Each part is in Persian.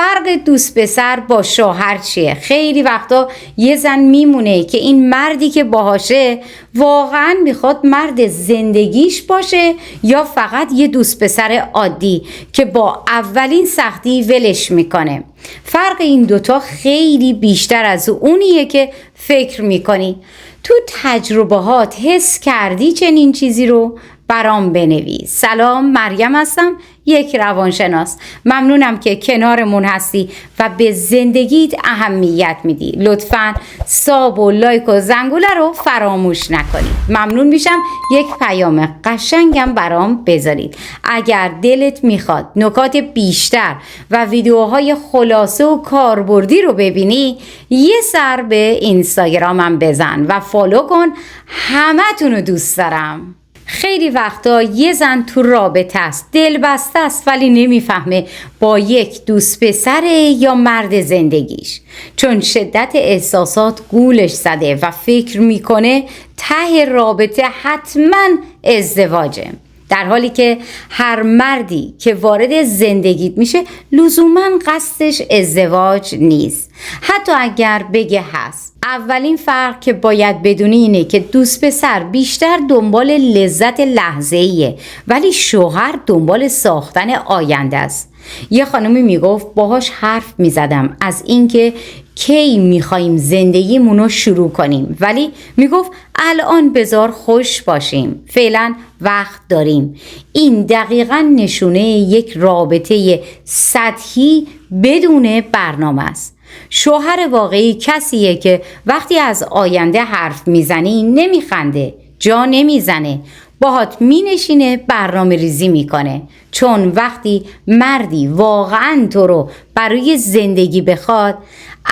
فرق دوست پسر با شوهر چیه؟ خیلی وقتا یه زن میمونه که این مردی که باهاشه واقعا میخواد مرد زندگیش باشه یا فقط یه دوست پسر عادی که با اولین سختی ولش میکنه. فرق این دوتا خیلی بیشتر از اونیه که فکر میکنی. تو تجربهات حس کردی چنین چیزی رو؟ برام بنویس. سلام، مریم هستم، یک روانشناس. ممنونم که کنارمون هستی و به زندگیت اهمیت میدی. لطفاً ساب و لایک و زنگوله رو فراموش نکنید. ممنون میشم یک پیام قشنگم برام بذارید. اگر دلت میخواد نکات بیشتر و ویدیوهای خلاصه و کاربردی رو ببینی، یه سر به اینستاگرامم بزن و فالو کن. همتون رو دوست دارم. خیلی وقتا یه زن تو رابطه است، دل بسته است، ولی نمیفهمه با یک دوست پسر یا مرد زندگیش، چون شدت احساسات گولش زده و فکر میکنه ته رابطه حتما ازدواجه، در حالی که هر مردی که وارد زندگیت میشه لزوما قصدش ازدواج نیست، حتی اگر بگه هست. اولین فرق که باید بدونی اینه که دوست پسر بیشتر دنبال لذت لحظه‌ایه، ولی شوهر دنبال ساختن آینده است. یه خانمی میگفت باهاش حرف میزدم از اینکه کی میخواییم زندگیمونو شروع کنیم، ولی میگفت الان بذار خوش باشیم، فعلا وقت داریم. این دقیقاً نشونه یک رابطه سطحی بدون برنامه است. شوهر واقعی کسیه که وقتی از آینده حرف میزنی نمیخنده، جا نمیزنه، باهات مینشینه، برنامه ریزی میکنه. چون وقتی مردی واقعا تو رو برای زندگی بخواد،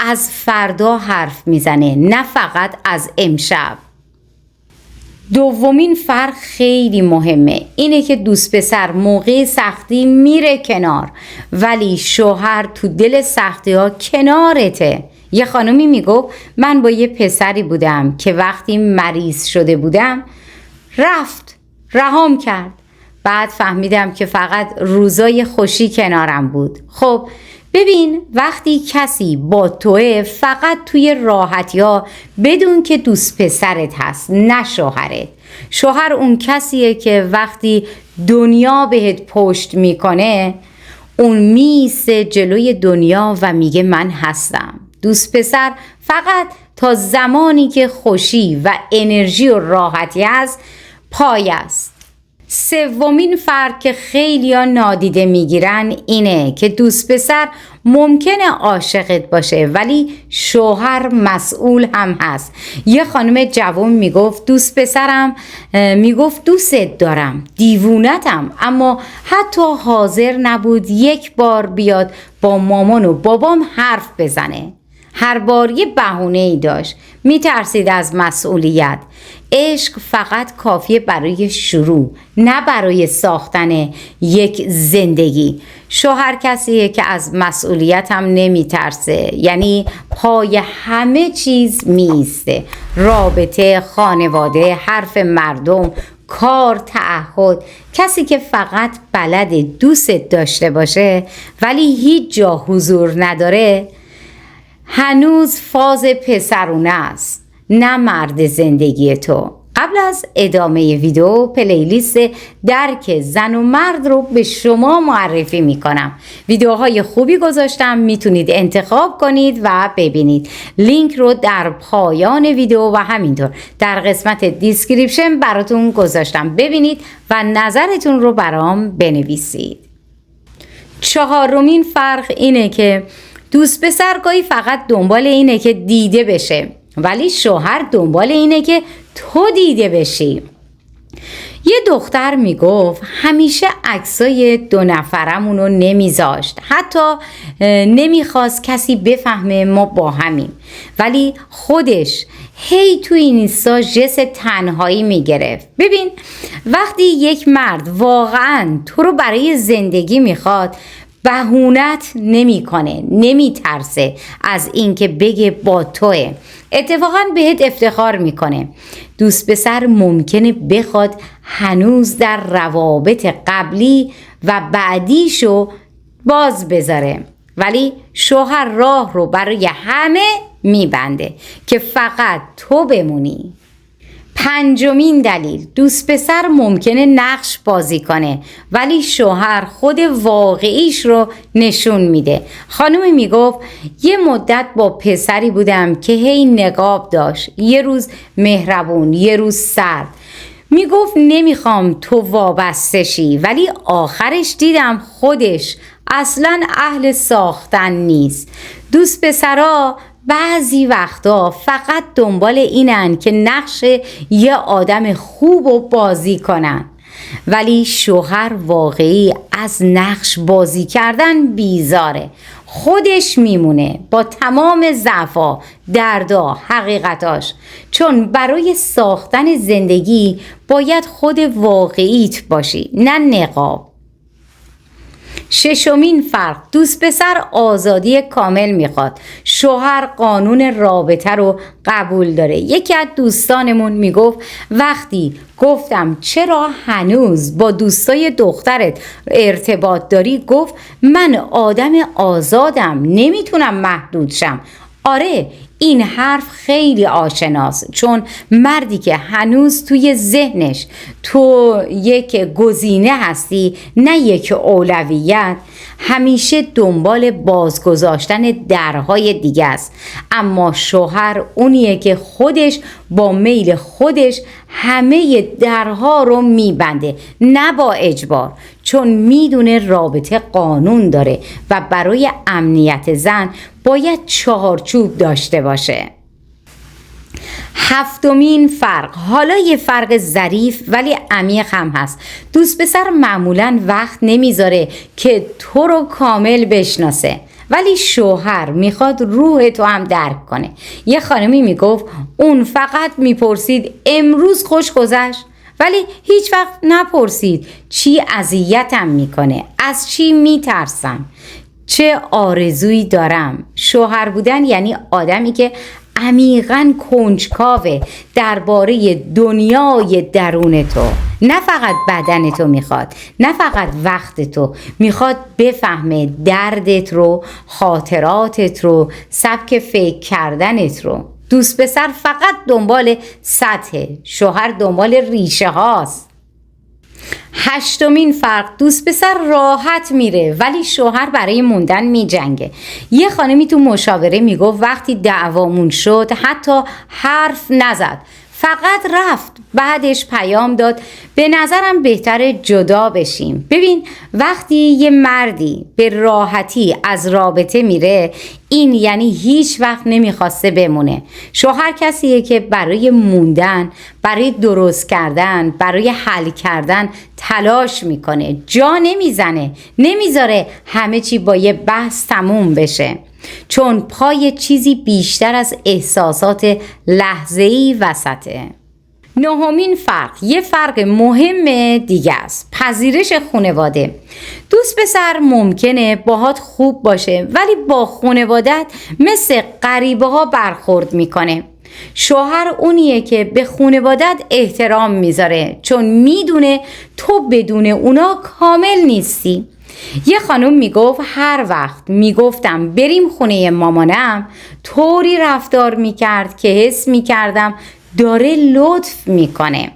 از فردا حرف میزنه، نه فقط از امشب. دومین فرق خیلی مهمه، اینه که دوست پسر موقع سختی میره کنار، ولی شوهر تو دل سختی ها کنارته. یه خانومی میگفت من با یه پسری بودم که وقتی مریض شده بودم رفت، رهام کرد. بعد فهمیدم که فقط روزای خوشی کنارم بود. خب ببین، وقتی کسی با توه فقط توی راحتی ها بدون که دوست پسرت هست، نه شوهرت. شوهر اون کسیه که وقتی دنیا بهت پشت میکنه اون میسه جلوی دنیا و میگه من هستم. دوست پسر فقط تا زمانی که خوشی و انرژی و راحتی هست پای است. سومین فرق که خیلی ها نادیده میگیرن اینه که دوست پسر ممکنه عاشقت باشه ولی شوهر مسئول هم هست. یه خانم جوان میگفت دوست پسرم میگفت دوست دارم، دیوونتم، اما حتی حاضر نبود یک بار بیاد با مامان و بابام حرف بزنه. هر بار یه بهونه‌ای داشت، میترسید از مسئولیت. عشق فقط کافیه برای شروع، نه برای ساختن یک زندگی. شوهر کسیه که از مسئولیت هم نمیترسه، یعنی پای همه چیز میسته. رابطه، خانواده، حرف مردم، کار، تعهد. کسی که فقط بلد دوست داشته باشه ولی هیچ جا حضور نداره هنوز فاز پسرونه است، نه مرد زندگی تو. قبل از ادامه ویدیو پلیلیست درک زن و مرد رو به شما معرفی میکنم. ویدیوهای خوبی گذاشتم، میتونید انتخاب کنید و ببینید. لینک رو در پایان ویدیو و همینطور در قسمت دیسکریپشن براتون گذاشتم، ببینید و نظرتون رو برام بنویسید. چهارمین فرق اینه که دوست پسر گاهی فقط دنبال اینه که دیده بشه، ولی شوهر دنبال اینه که تو دیده بشی. یه دختر میگفت همیشه عکسای دو نفرمون رو نمیذاشت، حتی نمیخواست کسی بفهمه ما با همیم، ولی خودش هی تو اینستا جس تنهایی میگرفت. ببین، وقتی یک مرد واقعا تو رو برای زندگی میخواد بهونت نمیکنه، نمیترسه از اینکه بگه با توه، اتفاقا بهت افتخار میکنه. دوست پسر ممکنه بخواد هنوز در روابط قبلی و بعدیشو باز بذاره، ولی شوهر راه رو برای همه میبنده که فقط تو بمونی. 5مین دلیل، دوست پسر ممکنه نقش بازی کنه ولی شوهر خود واقعیش رو نشون میده. خانومی میگفت یه مدت با پسری بودم که هی نقاب داشت، یه روز مهربون یه روز سرد. میگفت نمیخوام تو وابسته شی، ولی آخرش دیدم خودش اصلا اهل ساختن نیست. دوست پسرا بعضی وقتا فقط دنبال اینن که نقش یه آدم خوب و بازی کنن، ولی شوهر واقعی از نقش بازی کردن بیزاره. خودش میمونه با تمام ضعفا، دردا، حقیقتاش، چون برای ساختن زندگی باید خود واقعیت باشی، نه نقاب. 6مین فرق، دوست پسر آزادی کامل میخواد، شوهر قانون رابطه رو قبول داره. یکی از دوستانمون میگفت وقتی گفتم چرا هنوز با دوستای دخترت ارتباط داری، گفت من آدم آزادم، نمیتونم محدود شم. آره، این حرف خیلی آشناست، چون مردی که هنوز توی ذهنش تو یک گزینه هستی نه یک اولویت، همیشه دنبال بازگذاشتن درهای دیگه است. اما شوهر اونیه که خودش با میل خودش همه درها رو میبنده، نه با اجبار، چون میدونه رابطه قانون داره و برای امنیت زن باید چارچوب داشته باشه. 7مین فرق، حالا یه فرق ظریف ولی عمیق هم هست. دوست پسر معمولاً وقت نمیذاره که تو رو کامل بشناسه، ولی شوهر میخواد روح تو هم درک کنه. یه خانمی میگفت اون فقط میپرسید امروز خوش گذشت، ولی هیچ وقت نپرسید چی اذیتم میکنه، از چی میترسم، چه آرزویی دارم. شوهر بودن یعنی آدمی که عمیقاً کنجکاوه درباره دنیای درون تو، نه فقط بدن تو میخواد، نه فقط وقت تو میخواد، بفهمه دردت رو، خاطراتت رو، سبک فکر کردنت رو. دوست پسر فقط دنبال سطح، شوهر دنبال ریشه هاست. 8مین فرق، دوست پسر راحت میره ولی شوهر برای موندن میجنگه. یه خانمی تو مشاوره میگفت وقتی دعوامون شد حتی حرف نزد، فقط رفت. بعدش پیام داد به نظرم بهتره جدا بشیم. ببین وقتی یه مردی به راحتی از رابطه میره، این یعنی هیچ وقت نمیخواسته بمونه. شوهر کسیه که برای موندن، برای درست کردن، برای حل کردن تلاش میکنه، جا نمیزنه، نمیذاره همه چی با یه بحث تموم بشه، چون پای چیزی بیشتر از احساسات لحظه‌ای وسطه. 9مین فرق، یه فرق مهم دیگه است، پذیرش خانواده. دوست پسر ممکنه باهات خوب باشه ولی با خانوادت مثل غریبه ها برخورد میکنه. شوهر اونیه که به خانوادت احترام میذاره، چون میدونه تو بدون اونا کامل نیستی. یه خانم میگفت هر وقت میگفتم بریم خونه مامانم طوری رفتار میکرد که حس میکردم داره لطف میکنه.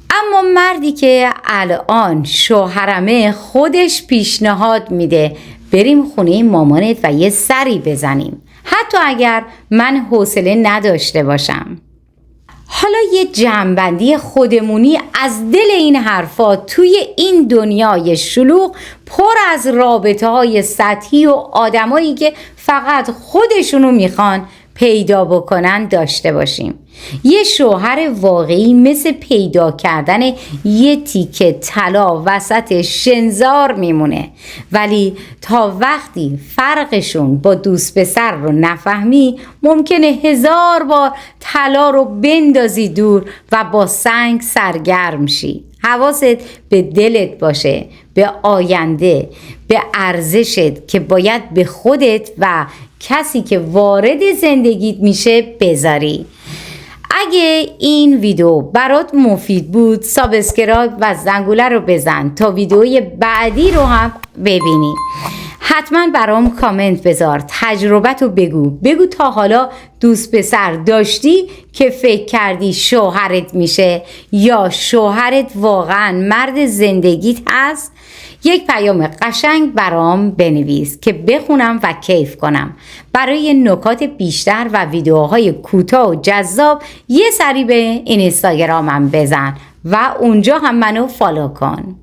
اما مردی که الان شوهرمه خودش پیشنهاد میده بریم خونه مامانت و یه سری بزنیم، حتی اگر من حوصله نداشته باشم. حالا یه جمع‌بندی خودمونی از دل این حرفا توی این دنیای شلوغ پر از رابطه‌های سطحی و آدمایی که فقط خودشونو میخوان پیدا بکنن داشته باشیم. یه شوهر واقعی مثل پیدا کردن یه تیکه طلا وسط شنزار میمونه، ولی تا وقتی فرقشون با دوست پسر رو نفهمی ممکنه 1000 بار طلا رو بندازی دور و با سنگ سرگرم شی. حواست به دلت باشه، به آینده، به ارزشت که باید به خودت و کسی که وارد زندگیت میشه بذاری. اگه این ویدیو برات مفید بود سابسکرایب و زنگوله رو بزن تا ویدیوی بعدی رو هم ببینی. حتما برام کامنت بذار، تجربتو بگو تا حالا دوست پسر داشتی که فکر کردی شوهرت میشه یا شوهرت واقعا مرد زندگیت هست؟ یک پیام قشنگ برام بنویس که بخونم و کیف کنم. برای نکات بیشتر و ویدیوهای کوتاه و جذاب یه سری به اینستاگرامم بزن و اونجا هم منو فالو کن.